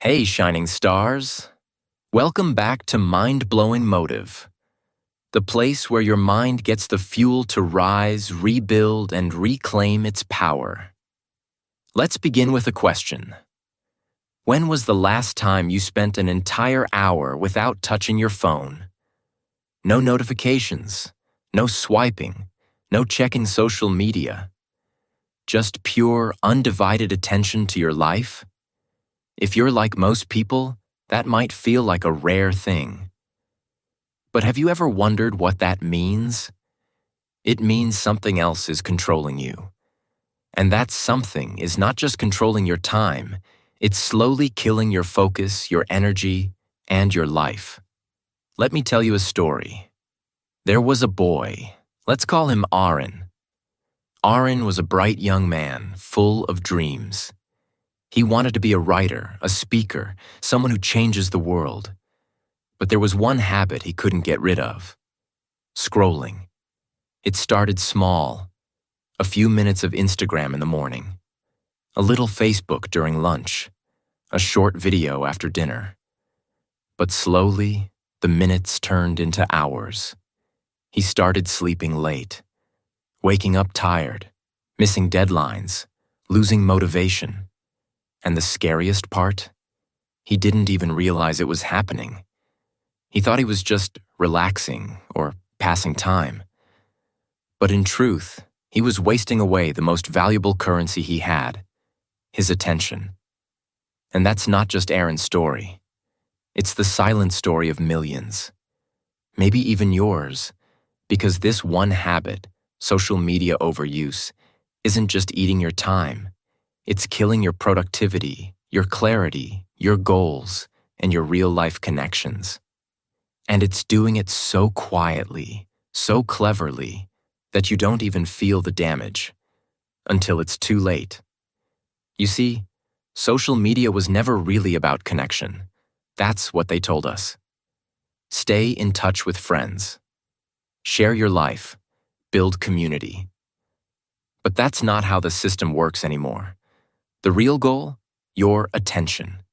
Hey, shining stars. Welcome back to Mind-Blowing Motive, the place where your mind gets the fuel to rise, rebuild, and reclaim its power. Let's begin with a question. When was the last time you spent an entire hour without touching your phone? No notifications, no swiping, no checking social media. Just pure, undivided attention to your life? If you're like most people, that might feel like a rare thing. But have you ever wondered what that means? It means something else is controlling you. And that something is not just controlling your time, it's slowly killing your focus, your energy, and your life. Let me tell you a story. There was a boy. Let's call him Aaron. Aaron was a bright young man, full of dreams. He wanted to be a writer, a speaker, someone who changes the world. But there was one habit he couldn't get rid of: scrolling. It started small. A few minutes of Instagram in the morning, a little Facebook during lunch, a short video after dinner. But slowly, the minutes turned into hours. He started sleeping late, waking up tired, missing deadlines, losing motivation. And the scariest part? He didn't even realize it was happening. He thought he was just relaxing or passing time. But in truth, he was wasting away the most valuable currency he had: his attention. And that's not just Aaron's story. It's the silent story of millions. Maybe even yours, because this one habit, social media overuse, isn't just eating your time. It's killing your productivity, your clarity, your goals, and your real-life connections. And it's doing it so quietly, so cleverly, that you don't even feel the damage until it's too late. You see, social media was never really about connection. That's what they told us. Stay in touch with friends. Share your life. Build community. But that's not how the system works anymore. The real goal? Your attention.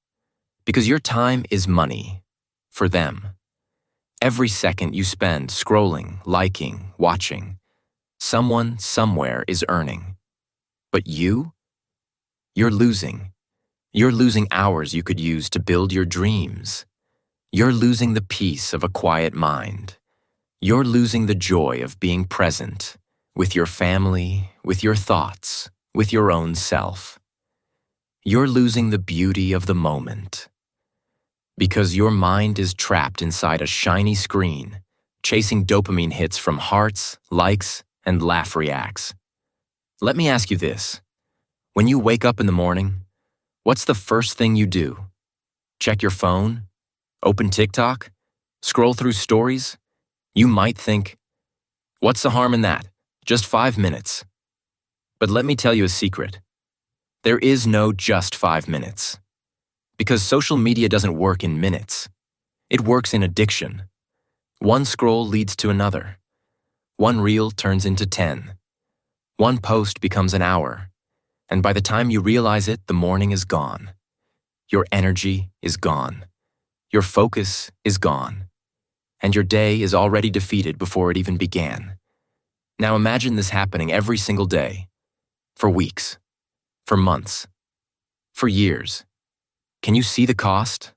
Because your time is money. For them. Every second you spend scrolling, liking, watching, someone somewhere is earning. But you? You're losing. You're losing hours you could use to build your dreams. You're losing the peace of a quiet mind. You're losing the joy of being present with your family, with your thoughts, with your own self. You're losing the beauty of the moment. Because your mind is trapped inside a shiny screen, chasing dopamine hits from hearts, likes, and laugh reacts. Let me ask you this. When you wake up in the morning, what's the first thing you do? Check your phone? Open TikTok? Scroll through stories? You might think, what's the harm in that? Just 5 minutes. But let me tell you a secret. There is no just 5 minutes. Because social media doesn't work in minutes. It works in addiction. One scroll leads to another. One reel turns into 10. One post becomes an hour. And by the time you realize it, the morning is gone. Your energy is gone. Your focus is gone. And your day is already defeated before it even began. Now imagine this happening every single day. For weeks. For months. For years. Can you see the cost?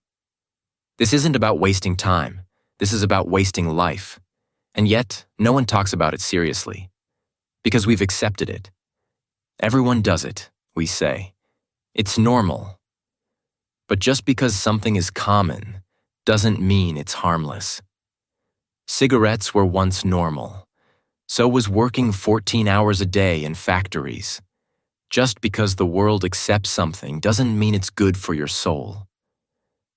This isn't about wasting time. This is about wasting life. And yet, no one talks about it seriously. Because we've accepted it. Everyone does it, we say. It's normal. But just because something is common doesn't mean it's harmless. Cigarettes were once normal. So was working 14 hours a day in factories. Just because the world accepts something doesn't mean it's good for your soul.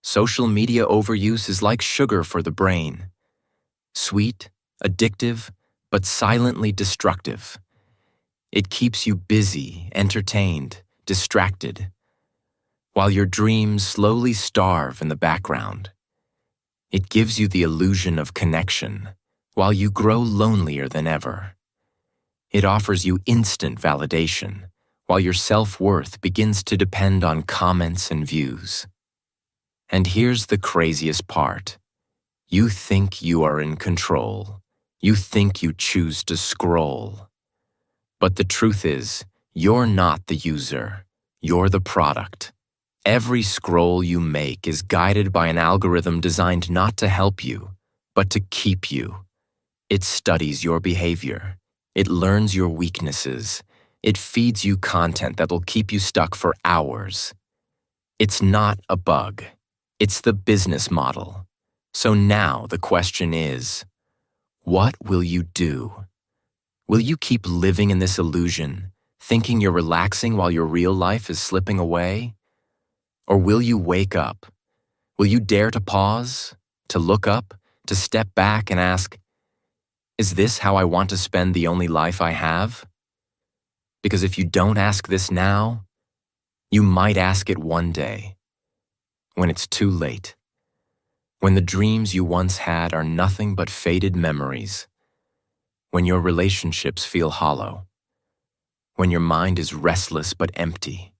Social media overuse is like sugar for the brain. Sweet, addictive, but silently destructive. It keeps you busy, entertained, distracted, while your dreams slowly starve in the background. It gives you the illusion of connection, while you grow lonelier than ever. It offers you instant validation, while your self-worth begins to depend on comments and views. And here's the craziest part. You think you are in control. You think you choose to scroll. But the truth is, you're not the user. You're the product. Every scroll you make is guided by an algorithm designed not to help you, but to keep you. It studies your behavior. It learns your weaknesses. It feeds you content that'll keep you stuck for hours. It's not a bug. It's the business model. So now the question is, what will you do? Will you keep living in this illusion, thinking you're relaxing while your real life is slipping away? Or will you wake up? Will you dare to pause, to look up, to step back and ask, is this how I want to spend the only life I have? Because if you don't ask this now, you might ask it one day, when it's too late, when the dreams you once had are nothing but faded memories, when your relationships feel hollow, when your mind is restless but empty,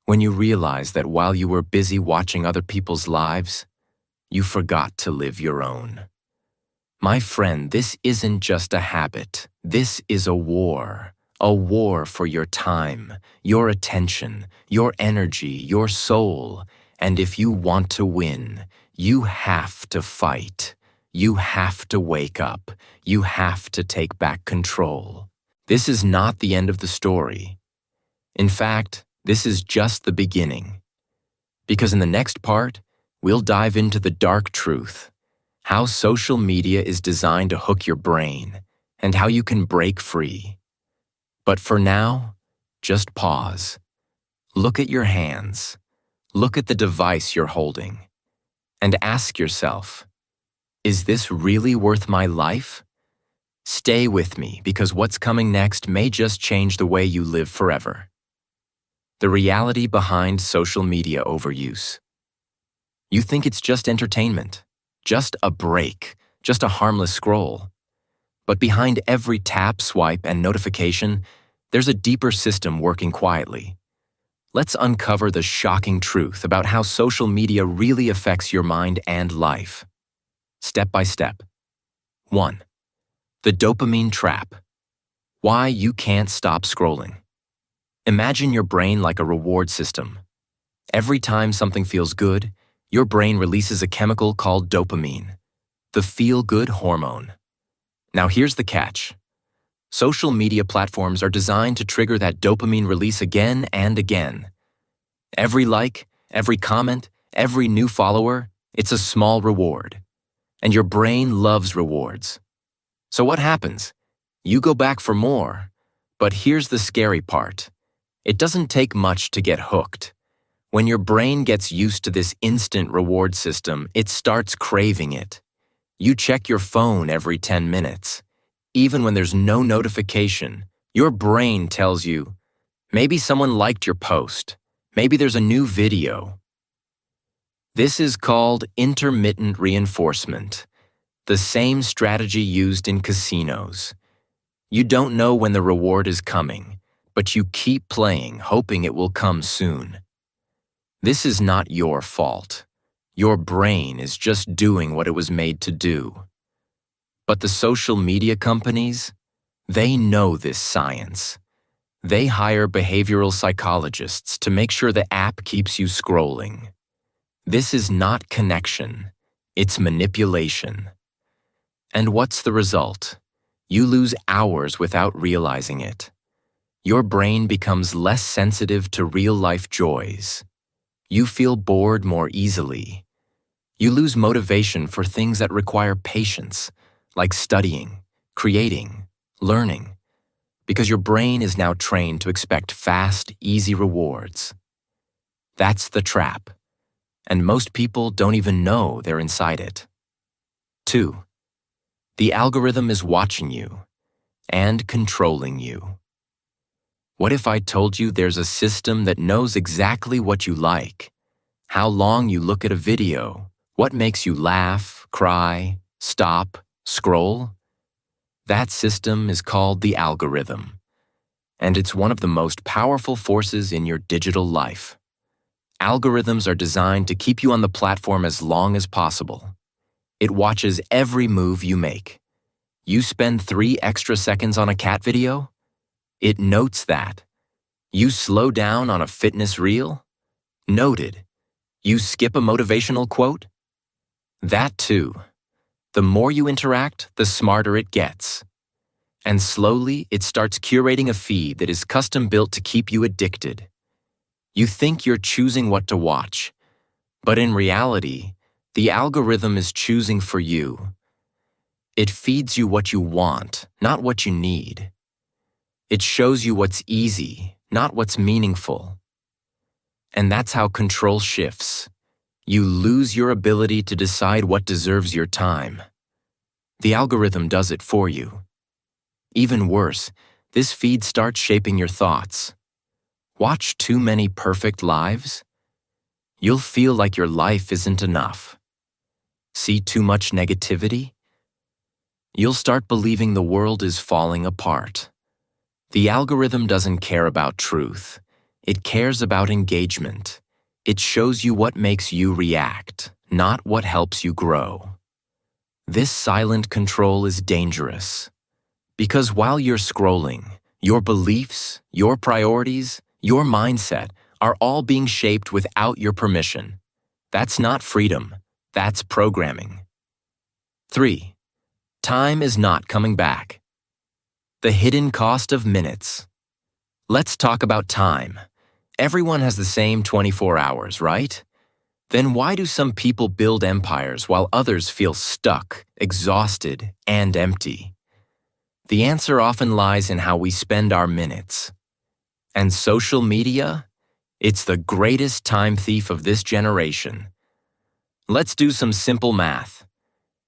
when you realize that while you were busy watching other people's lives, you forgot to live your own. My friend, this isn't just a habit. This is a war for your time, your attention, your energy, your soul. And if you want to win, you have to fight. You have to wake up. You have to take back control. This is not the end of the story. In fact, this is just the beginning. Because in the next part, we'll dive into the dark truth, how social media is designed to hook your brain, and how you can break free. But for now, just pause. Look at your hands. Look at the device you're holding. And ask yourself, is this really worth my life? Stay with me, because what's coming next may just change the way you live forever. The reality behind social media overuse. You think it's just entertainment, just a break, just a harmless scroll. But behind every tap, swipe, and notification, there's a deeper system working quietly. Let's uncover the shocking truth about how social media really affects your mind and life. Step by step. 1. The dopamine trap. Why you can't stop scrolling. Imagine your brain like a reward system. Every time something feels good, your brain releases a chemical called dopamine, the feel-good hormone. Now here's the catch. Social media platforms are designed to trigger that dopamine release again and again. Every like, every comment, every new follower, it's a small reward. And your brain loves rewards. So what happens? You go back for more. But here's the scary part. It doesn't take much to get hooked. When your brain gets used to this instant reward system, it starts craving it. You check your phone every 10 minutes. Even when there's no notification, your brain tells you, maybe someone liked your post. Maybe there's a new video. This is called intermittent reinforcement, the same strategy used in casinos. You don't know when the reward is coming, but you keep playing, hoping it will come soon. This is not your fault. Your brain is just doing what it was made to do. But the social media companies, they know this science. They hire behavioral psychologists to make sure the app keeps you scrolling. This is not connection, it's manipulation. And what's the result? You lose hours without realizing it. Your brain becomes less sensitive to real-life joys. You feel bored more easily. You lose motivation for things that require patience, like studying, creating, learning, because your brain is now trained to expect fast, easy rewards. That's the trap, and most people don't even know they're inside it. 2. The algorithm is watching you and controlling you. What if I told you there's a system that knows exactly what you like, how long you look at a video, what makes you laugh, cry, stop, scroll? That system is called the algorithm, and it's one of the most powerful forces in your digital life. Algorithms are designed to keep you on the platform as long as possible. It watches every move you make. You spend 3 extra seconds on a cat video? It notes that. You slow down on a fitness reel? Noted. You skip a motivational quote? That too. The more you interact, the smarter it gets. And slowly, it starts curating a feed that is custom-built to keep you addicted. You think you're choosing what to watch, but in reality, the algorithm is choosing for you. It feeds you what you want, not what you need. It shows you what's easy, not what's meaningful. And that's how control shifts. You lose your ability to decide what deserves your time. The algorithm does it for you. Even worse, this feed starts shaping your thoughts. Watch too many perfect lives? You'll feel like your life isn't enough. See too much negativity? You'll start believing the world is falling apart. The algorithm doesn't care about truth. It cares about engagement. It shows you what makes you react, not what helps you grow. This silent control is dangerous. Because while you're scrolling, your beliefs, your priorities, your mindset are all being shaped without your permission. That's not freedom. That's programming. 3. Time is not coming back. The hidden cost of minutes. Let's talk about time. Everyone has the same 24 hours, right? Then why do some people build empires while others feel stuck, exhausted, and empty? The answer often lies in how we spend our minutes. And social media? It's the greatest time thief of this generation. Let's do some simple math.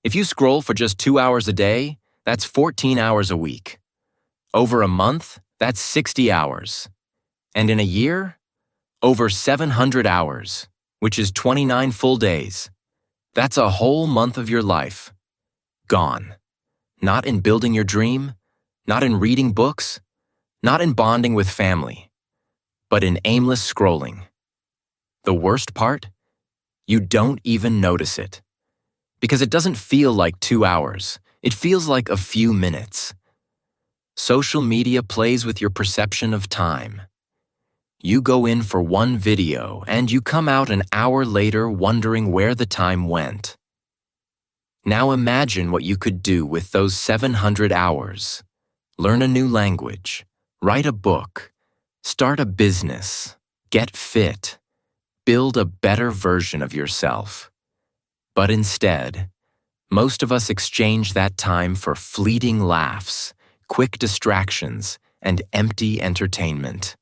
If you scroll for just 2 hours a day, that's 14 hours a week. Over a month, that's 60 hours. And in a year, over 700 hours, which is 29 full days. That's a whole month of your life. Gone. Not in building your dream, not in reading books, not in bonding with family, but in aimless scrolling. The worst part? You don't even notice it. Because it doesn't feel like 2 hours. It feels like a few minutes. Social media plays with your perception of time. You go in for one video and you come out an hour later wondering where the time went. Now imagine what you could do with those 700 hours. Learn a new language, write a book, start a business, get fit, build a better version of yourself. But instead, most of us exchange that time for fleeting laughs, quick distractions, and empty entertainment.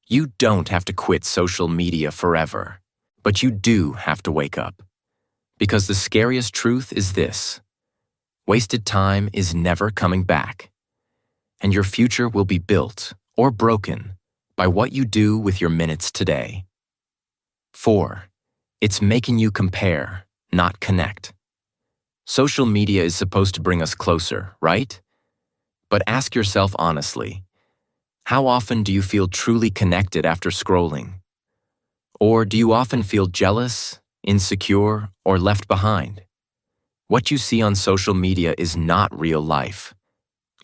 You don't have to quit social media forever, but you do have to wake up. Because the scariest truth is this: wasted time is never coming back. And your future will be built or broken by what you do with your minutes today. 4. It's making you compare, not connect. Social media is supposed to bring us closer, right? But ask yourself honestly, how often do you feel truly connected after scrolling? Or do you often feel jealous, insecure, or left behind? What you see on social media is not real life.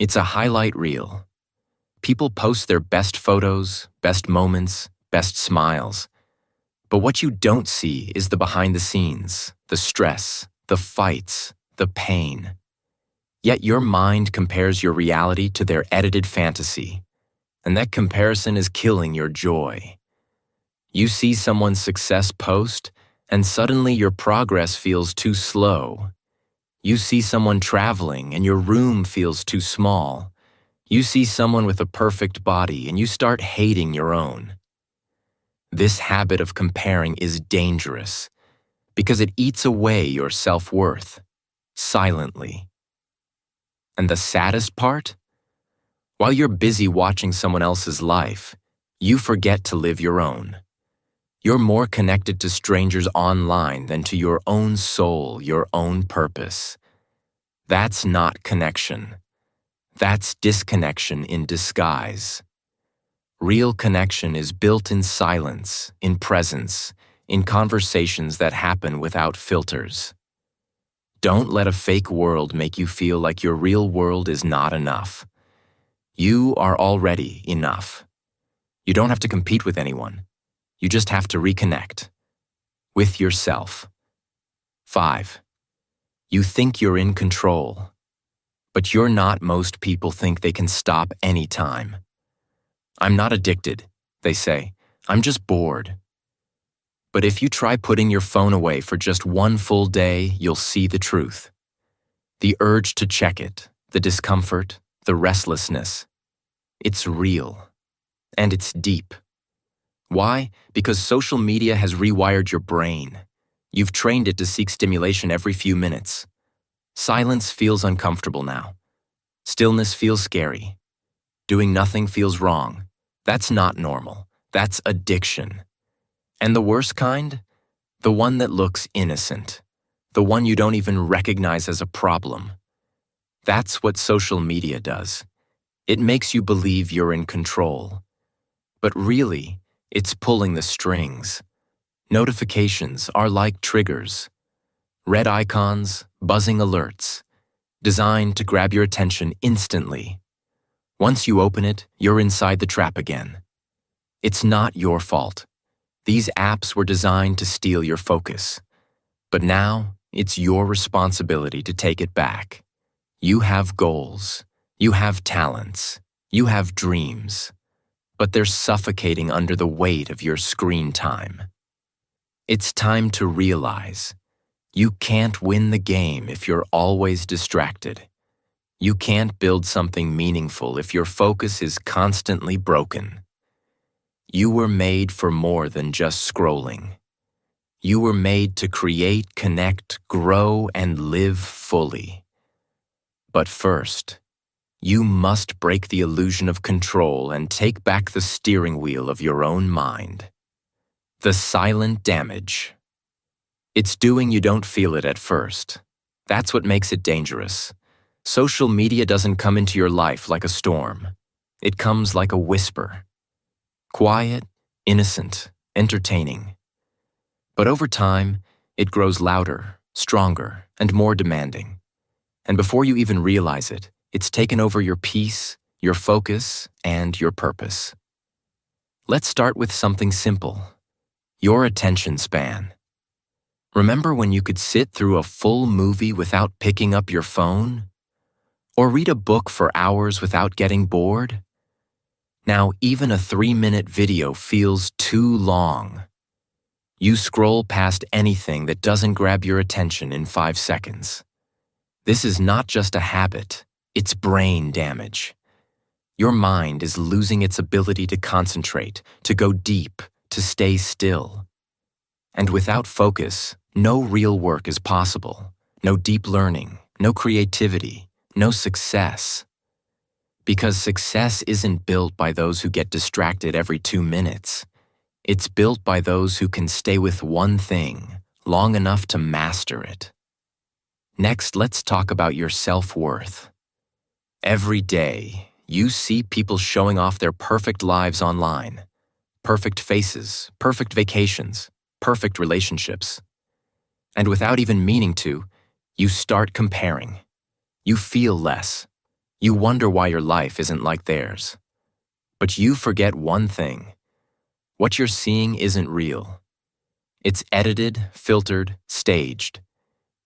It's a highlight reel. People post their best photos, best moments, best smiles. But what you don't see is the behind the scenes, the stress, the fights, the pain. Yet your mind compares your reality to their edited fantasy, and that comparison is killing your joy. You see someone's success post, and suddenly your progress feels too slow. You see someone traveling, and your room feels too small. You see someone with a perfect body, and you start hating your own. This habit of comparing is dangerous because it eats away your self-worth, silently. And the saddest part? While you're busy watching someone else's life, you forget to live your own. You're more connected to strangers online than to your own soul, your own purpose. That's not connection. That's disconnection in disguise. Real connection is built in silence, in presence, in conversations that happen without filters. Don't let a fake world make you feel like your real world is not enough. You are already enough. You don't have to compete with anyone. You just have to reconnect with yourself. 5. You think you're in control, but you're not. Most people think they can stop anytime. I'm not addicted, they say. I'm just bored. But if you try putting your phone away for just one full day, you'll see the truth. The urge to check it, the discomfort, the restlessness. It's real. And it's deep. Why? Because social media has rewired your brain. You've trained it to seek stimulation every few minutes. Silence feels uncomfortable now. Stillness feels scary. Doing nothing feels wrong. That's not normal. That's addiction. And the worst kind? The one that looks innocent. The one you don't even recognize as a problem. That's what social media does. It makes you believe you're in control. But really, it's pulling the strings. Notifications are like triggers. Red icons, buzzing alerts, designed to grab your attention instantly. Once you open it, you're inside the trap again. It's not your fault. These apps were designed to steal your focus. But now, it's your responsibility to take it back. You have goals. You have talents. You have dreams. But they're suffocating under the weight of your screen time. It's time to realize you can't win the game if you're always distracted. You can't build something meaningful if your focus is constantly broken. You were made for more than just scrolling. You were made to create, connect, grow, and live fully. But first, you must break the illusion of control and take back the steering wheel of your own mind. The silent damage. It's doing you don't feel it at first. That's what makes it dangerous. Social media doesn't come into your life like a storm. It comes like a whisper. Quiet, innocent, entertaining. But over time, it grows louder, stronger, and more demanding. And before you even realize it, it's taken over your peace, your focus, and your purpose. Let's start with something simple. Your attention span. Remember when you could sit through a full movie without picking up your phone? Or read a book for hours without getting bored? Now, even a 3-minute video feels too long. You scroll past anything that doesn't grab your attention in 5 seconds. This is not just a habit, it's brain damage. Your mind is losing its ability to concentrate, to go deep, to stay still. And without focus, no real work is possible. No deep learning, no creativity, no success. Because success isn't built by those who get distracted every 2 minutes. It's built by those who can stay with one thing long enough to master it. Next, let's talk about your self-worth. Every day, you see people showing off their perfect lives online. Perfect faces, perfect vacations, perfect relationships. And without even meaning to, you start comparing. You feel less. You wonder why your life isn't like theirs. But you forget one thing. What you're seeing isn't real. It's edited, filtered, staged.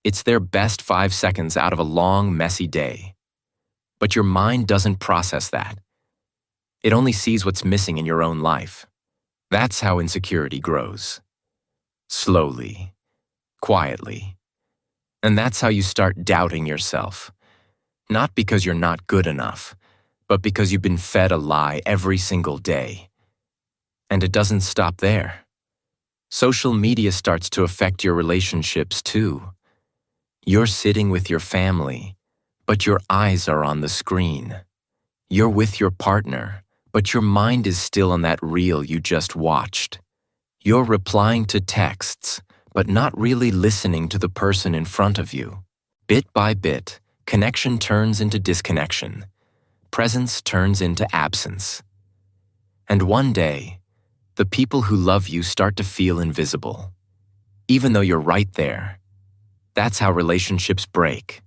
It's their best 5 seconds out of a long, messy day. But your mind doesn't process that. It only sees what's missing in your own life. That's how insecurity grows. Slowly, quietly. And that's how you start doubting yourself. Not because you're not good enough, but because you've been fed a lie every single day. And it doesn't stop there. Social media starts to affect your relationships too. You're sitting with your family, but your eyes are on the screen. You're with your partner, but your mind is still on that reel you just watched. You're replying to texts, but not really listening to the person in front of you. Bit by bit, connection turns into disconnection. Presence turns into absence. And one day, the people who love you start to feel invisible, even though you're right there. That's how relationships break.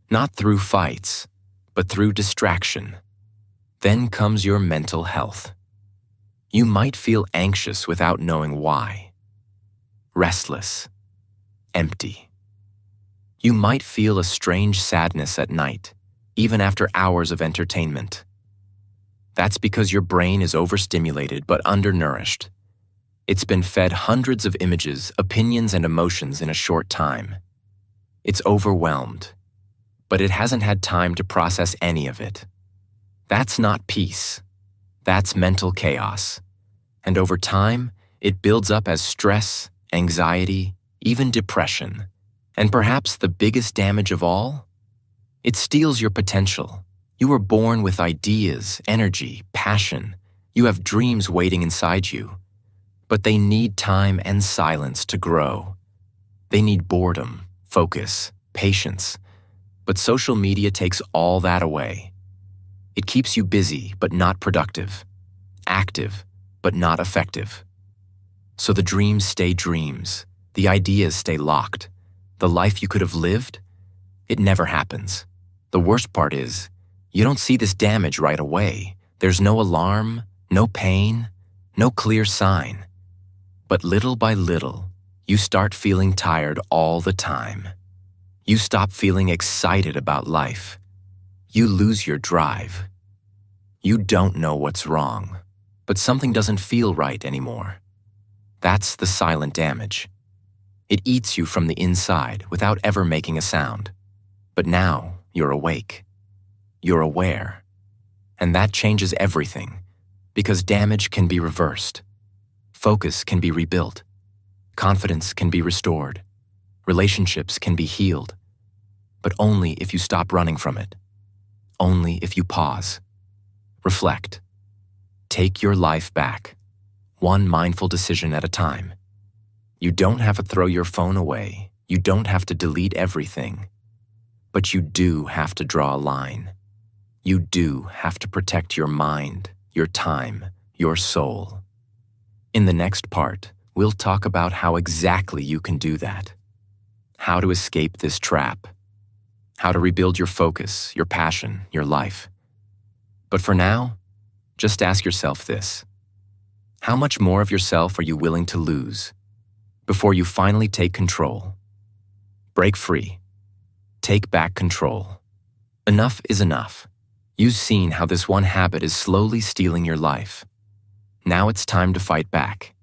Not through fights, but through distraction. Then comes your mental health. You might feel anxious without knowing why. Restless. Empty. You might feel a strange sadness at night, even after hours of entertainment. That's because your brain is overstimulated but undernourished. It's been fed hundreds of images, opinions, and emotions in a short time. It's overwhelmed, but it hasn't had time to process any of it. That's not peace. That's mental chaos. And over time, it builds up as stress, anxiety, even depression. And perhaps the biggest damage of all? It steals your potential. You were born with ideas, energy, passion. You have dreams waiting inside you. But they need time and silence to grow. They need boredom, focus, patience. But social media takes all that away. It keeps you busy but not productive, active but not effective. So the dreams stay dreams, the ideas stay locked. The life you could have lived, it never happens. The worst part is, you don't see this damage right away. There's no alarm, no pain, no clear sign. But little by little, you start feeling tired all the time. You stop feeling excited about life. You lose your drive. You don't know what's wrong, but something doesn't feel right anymore. That's the silent damage. It eats you from the inside without ever making a sound. But now you're awake. You're aware. And that changes everything, because damage can be reversed. Focus can be rebuilt. Confidence can be restored. Relationships can be healed. But only if you stop running from it. Only if you pause. Reflect. Take your life back, one mindful decision at a time. You don't have to throw your phone away. You don't have to delete everything. But you do have to draw a line. You do have to protect your mind, your time, your soul. In the next part, we'll talk about how exactly you can do that. How to escape this trap. How to rebuild your focus, your passion, your life. But for now, just ask yourself this. How much more of yourself are you willing to lose before you finally take control? Break free. Take back control. Enough is enough. You've seen how this one habit is slowly stealing your life. Now it's time to fight back.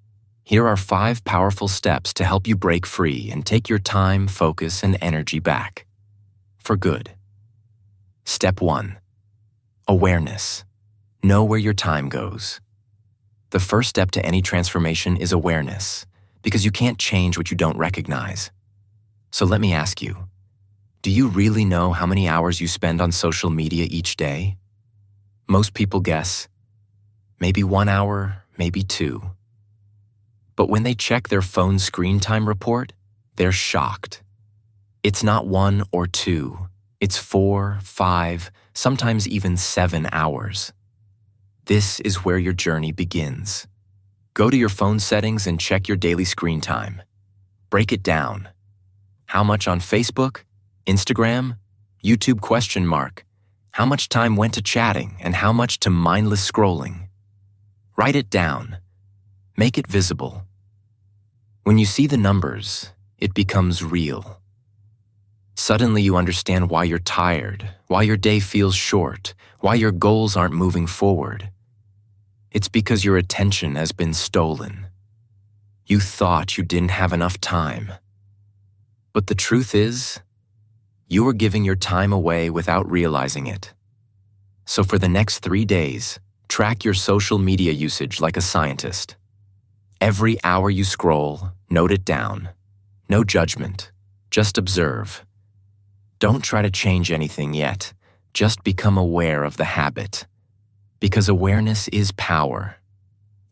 Here are 5 powerful steps to help you break free and take your time, focus, and energy back. For good. Step 1. Awareness. Know where your time goes. The first step to any transformation is awareness, because you can't change what you don't recognize. So let me ask you, do you really know how many hours you spend on social media each day? Most people guess, maybe 1 hour, maybe 2. But when they check their phone screen time report, they're shocked. It's not 1 or 2, it's 4, 5, sometimes even 7 hours. This is where your journey begins. Go to your phone settings and check your daily screen time. Break it down. How much on Facebook, Instagram, YouTube ? How much time went to chatting and how much to mindless scrolling? Write it down. Make it visible. When you see the numbers, it becomes real. Suddenly you understand why you're tired, why your day feels short, why your goals aren't moving forward. It's because your attention has been stolen. You thought you didn't have enough time. But the truth is, you were giving your time away without realizing it. So for the next 3 days, track your social media usage like a scientist. Every hour you scroll, note it down. No judgment, just observe. Don't try to change anything yet, just become aware of the habit. Because awareness is power.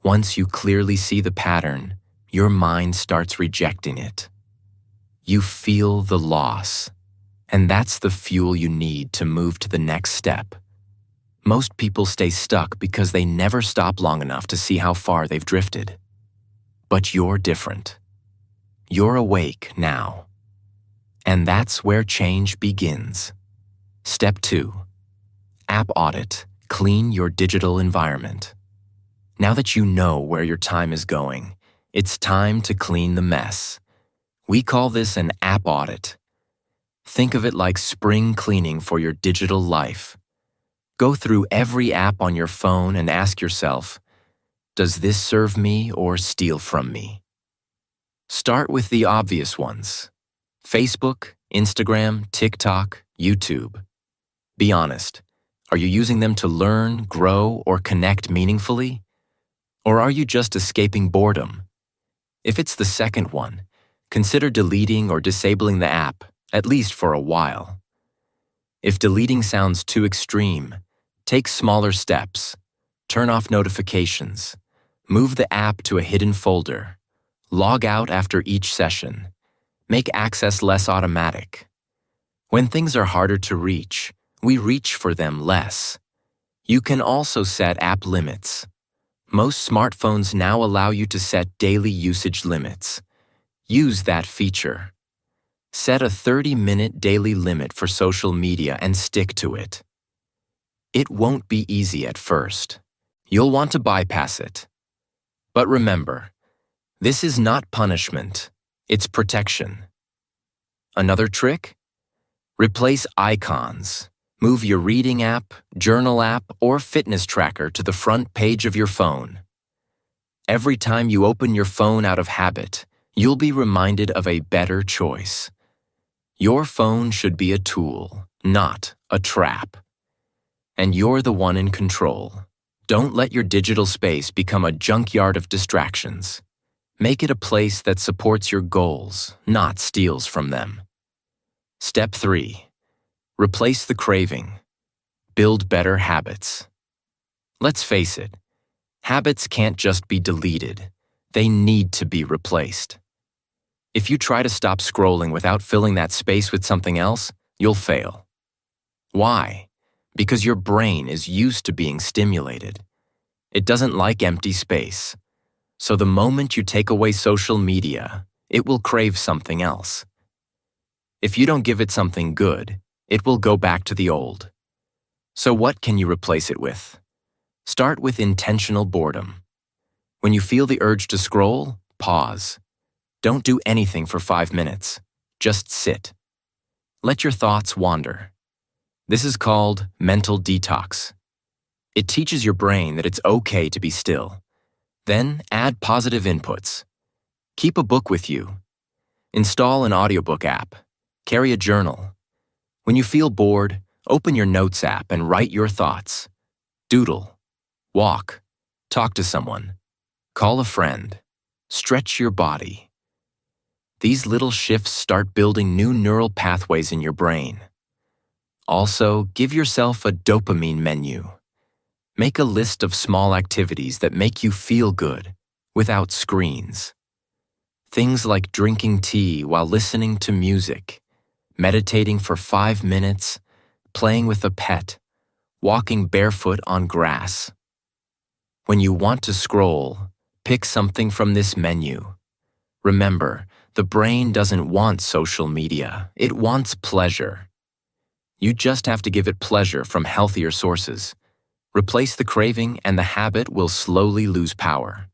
Once you clearly see the pattern, your mind starts rejecting it. You feel the loss, and that's the fuel you need to move to the next step. Most people stay stuck because they never stop long enough to see how far they've drifted. But you're different. You're awake now. And that's where change begins. Step 2. App audit. Clean your digital environment. Now that you know where your time is going, it's time to clean the mess. We call this an app audit. Think of it like spring cleaning for your digital life. Go through every app on your phone and ask yourself, does this serve me or steal from me? Start with the obvious ones: Facebook, Instagram, TikTok, YouTube. Be honest. Are you using them to learn, grow, or connect meaningfully? Or are you just escaping boredom? If it's the second one, consider deleting or disabling the app, at least for a while. If deleting sounds too extreme, take smaller steps. Turn off notifications. Move the app to a hidden folder. Log out after each session. Make access less automatic. When things are harder to reach, we reach for them less. You can also set app limits. Most smartphones now allow you to set daily usage limits. Use that feature. Set a 30-minute daily limit for social media and stick to it. It won't be easy at first. You'll want to bypass it. But remember, this is not punishment, it's protection. Another trick? Replace icons. Move your reading app, journal app, or fitness tracker to the front page of your phone. Every time you open your phone out of habit, you'll be reminded of a better choice. Your phone should be a tool, not a trap. And you're the one in control. Don't let your digital space become a junkyard of distractions. Make it a place that supports your goals, not steals from them. Step 3. Replace the craving. Build better habits. Let's face it, habits can't just be deleted. They need to be replaced. If you try to stop scrolling without filling that space with something else, you'll fail. Why? Because your brain is used to being stimulated. It doesn't like empty space. So the moment you take away social media, it will crave something else. If you don't give it something good, it will go back to the old. So what can you replace it with? Start with intentional boredom. When you feel the urge to scroll, pause. Don't do anything for 5 minutes. Just sit. Let your thoughts wander. This is called mental detox. It teaches your brain that it's okay to be still. Then add positive inputs. Keep a book with you. Install an audiobook app. Carry a journal. When you feel bored, open your notes app and write your thoughts. Doodle. Walk. Talk to someone. Call a friend. Stretch your body. These little shifts start building new neural pathways in your brain. Also, give yourself a dopamine menu. Make a list of small activities that make you feel good, without screens. Things like drinking tea while listening to music, meditating for 5 minutes, playing with a pet, walking barefoot on grass. When you want to scroll, pick something from this menu. Remember, the brain doesn't want social media. It wants pleasure. You just have to give it pleasure from healthier sources. Replace the craving and the habit will slowly lose power.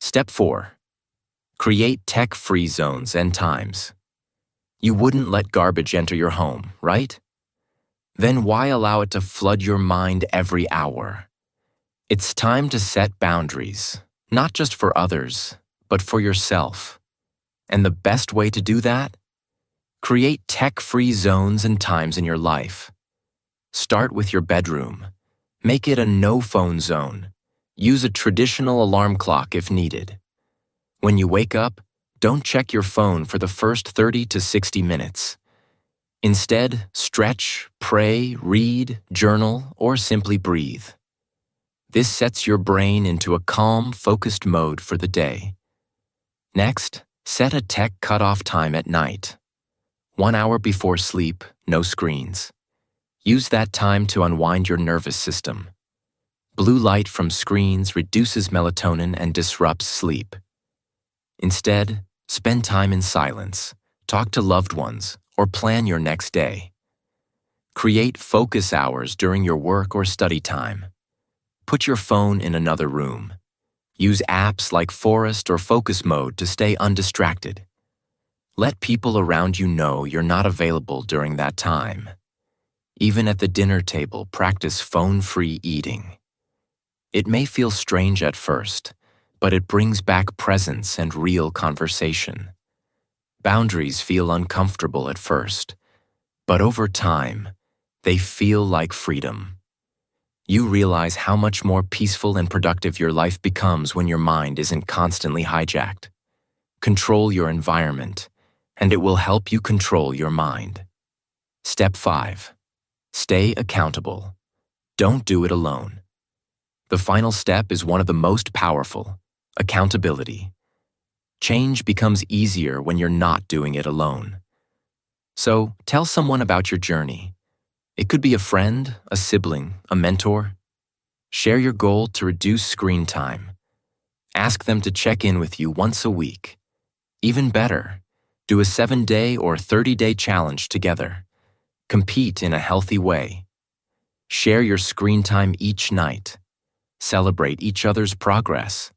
Step 4. Create tech-free zones and times. You wouldn't let garbage enter your home, right? Then why allow it to flood your mind every hour? It's time to set boundaries, not just for others, but for yourself. And the best way to do that? Create tech-free zones and times in your life. Start with your bedroom. Make it a no-phone zone. Use a traditional alarm clock if needed. When you wake up, don't check your phone for the first 30 to 60 minutes. Instead, stretch, pray, read, journal, or simply breathe. This sets your brain into a calm, focused mode for the day. Next, set a tech cutoff time at night. 1 hour before sleep, no screens. Use that time to unwind your nervous system. Blue light from screens reduces melatonin and disrupts sleep. Instead, spend time in silence, talk to loved ones, or plan your next day. Create focus hours during your work or study time. Put your phone in another room. Use apps like Forest or Focus Mode to stay undistracted. Let people around you know you're not available during that time. Even at the dinner table, practice phone-free eating. It may feel strange at first, but it brings back presence and real conversation. Boundaries feel uncomfortable at first, but over time, they feel like freedom. You realize how much more peaceful and productive your life becomes when your mind isn't constantly hijacked. Control your environment, and it will help you control your mind. Step 5. Stay accountable. Don't do it alone. The final step is one of the most powerful: accountability. Change becomes easier when you're not doing it alone. So, tell someone about your journey. It could be a friend, a sibling, a mentor. Share your goal to reduce screen time. Ask them to check in with you once a week. Even better, do a 7-day or 30-day challenge together. Compete in a healthy way. Share your screen time each night. Celebrate each other's progress.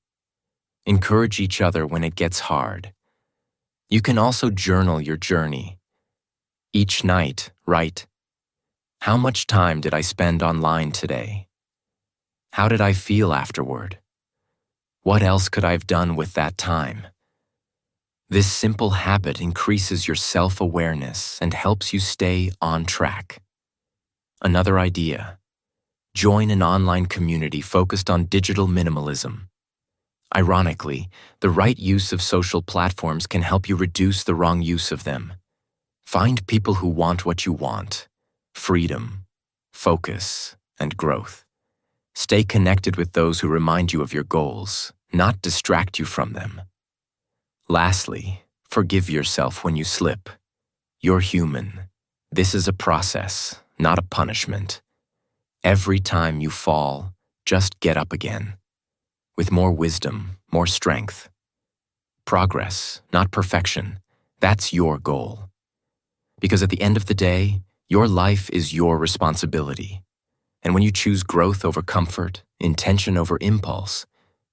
Encourage each other when it gets hard. You can also journal your journey. Each night, write, "How much time did I spend online today? How did I feel afterward? What else could I have done with that time?" This simple habit increases your self-awareness and helps you stay on track. Another idea: join an online community focused on digital minimalism. Ironically, the right use of social platforms can help you reduce the wrong use of them. Find people who want what you want: freedom, focus, and growth. Stay connected with those who remind you of your goals, not distract you from them. Lastly, forgive yourself when you slip. You're human. This is a process, not a punishment. Every time you fall, just get up again. With more wisdom, more strength. Progress, not perfection. That's your goal. Because at the end of the day, your life is your responsibility. And when you choose growth over comfort, intention over impulse,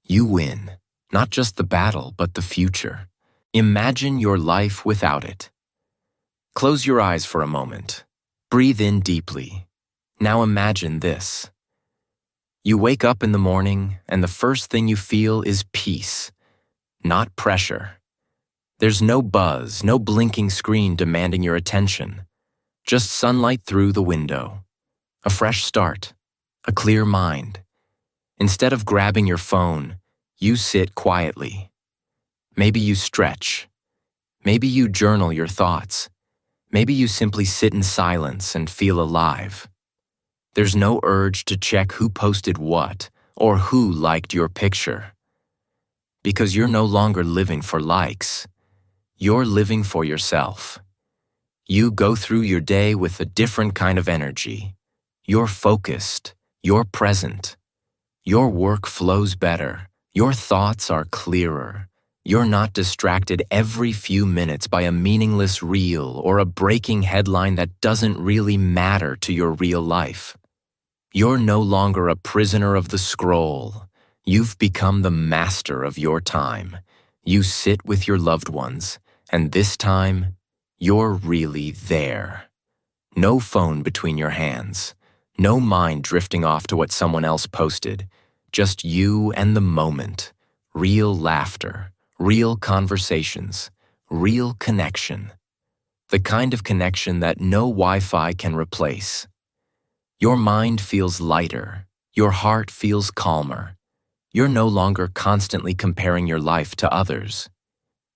you win. Not just the battle, but the future. Imagine your life without it. Close your eyes for a moment. Breathe in deeply. Now imagine this. You wake up in the morning, and the first thing you feel is peace, not pressure. There's no buzz, no blinking screen demanding your attention. Just sunlight through the window. A fresh start. A clear mind. Instead of grabbing your phone, you sit quietly. Maybe you stretch. Maybe you journal your thoughts. Maybe you simply sit in silence and feel alive. There's no urge to check who posted what or who liked your picture. Because you're no longer living for likes. You're living for yourself. You go through your day with a different kind of energy. You're focused. You're present. Your work flows better. Your thoughts are clearer. You're not distracted every few minutes by a meaningless reel or a breaking headline that doesn't really matter to your real life. You're no longer a prisoner of the scroll. You've become the master of your time. You sit with your loved ones, and this time, you're really there. No phone between your hands. No mind drifting off to what someone else posted. Just you and the moment. Real laughter. Real conversations, real connection. The kind of connection that no Wi-Fi can replace. Your mind feels lighter. Your heart feels calmer. You're no longer constantly comparing your life to others.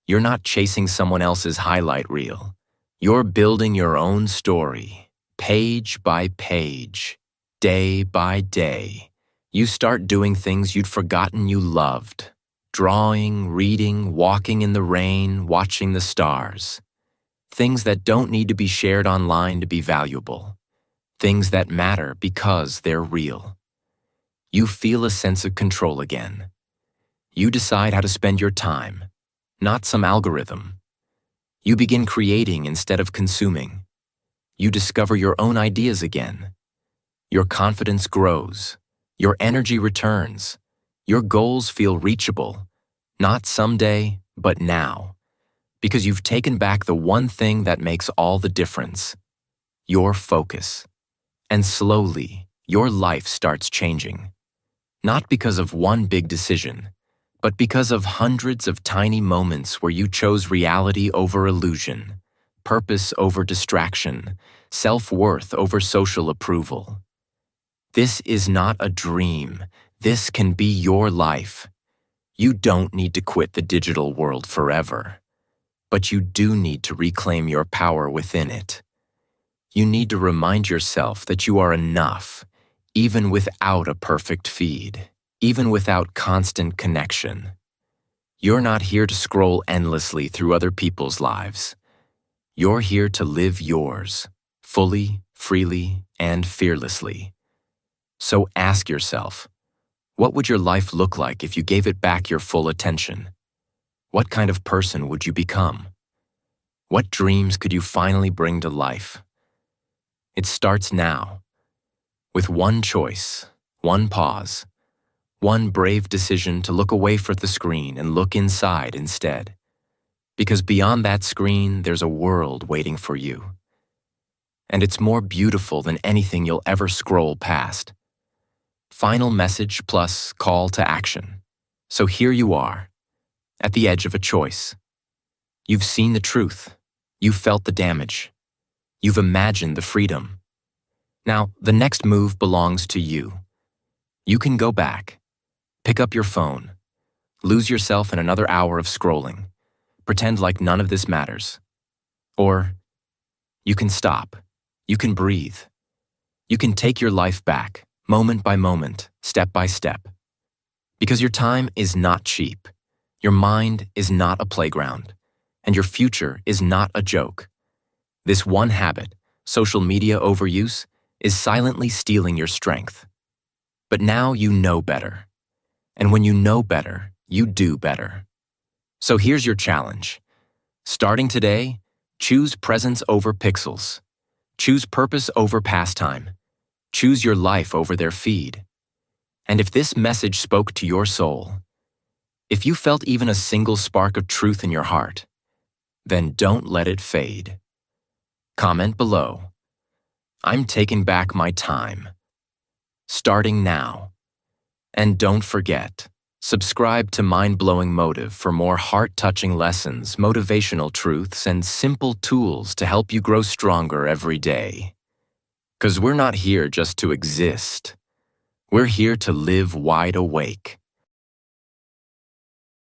You're not chasing someone else's highlight reel. You're building your own story, page by page, day by day. You start doing things you'd forgotten you loved. Drawing, reading, walking in the rain, watching the stars. Things that don't need to be shared online to be valuable. things that matter because they're real. You feel a sense of control again. You decide how to spend your time, not some algorithm. You begin creating instead of consuming. You discover your own ideas again. Your confidence grows. Your energy returns. Your goals feel reachable, not someday, but now. Because you've taken back the one thing that makes all the difference: your focus. And slowly, your life starts changing. Not because of one big decision, but because of hundreds of tiny moments where you chose reality over illusion, purpose over distraction, self-worth over social approval. This is not a dream. This can be your life. You don't need to quit the digital world forever, but you do need to reclaim your power within it. You need to remind yourself that you are enough, even without a perfect feed, even without constant connection. You're not here to scroll endlessly through other people's lives. You're here to live yours, fully, freely, and fearlessly. So ask yourself, what would your life look like if you gave it back your full attention? What kind of person would you become? What dreams could you finally bring to life? It starts now, with one choice, one pause, one brave decision to look away from the screen and look inside instead. Because beyond that screen, there's a world waiting for you. And it's more beautiful than anything you'll ever scroll past. Final message plus call to action. So here you are, at the edge of a choice. You've seen the truth. You've felt the damage. You've imagined the freedom. Now, the next move belongs to you. You can go back, pick up your phone, lose yourself in another hour of scrolling, pretend like none of this matters. Or you can stop. You can breathe. You can take your life back, moment by moment, step by step. Because your time is not cheap. Your mind is not a playground. And your future is not a joke. This one habit, social media overuse, is silently stealing your strength. But now you know better. And when you know better, you do better. So here's your challenge. Starting today, choose presence over pixels. Choose purpose over pastime. Choose your life over their feed. And if this message spoke to your soul, if you felt even a single spark of truth in your heart, then don't let it fade. Comment below. I'm taking back my time. Starting now. And don't forget, subscribe to Mind-Blowing Motive for more heart-touching lessons, motivational truths, and simple tools to help you grow stronger every day. 'Cause we're not here just to exist. We're here to live wide awake.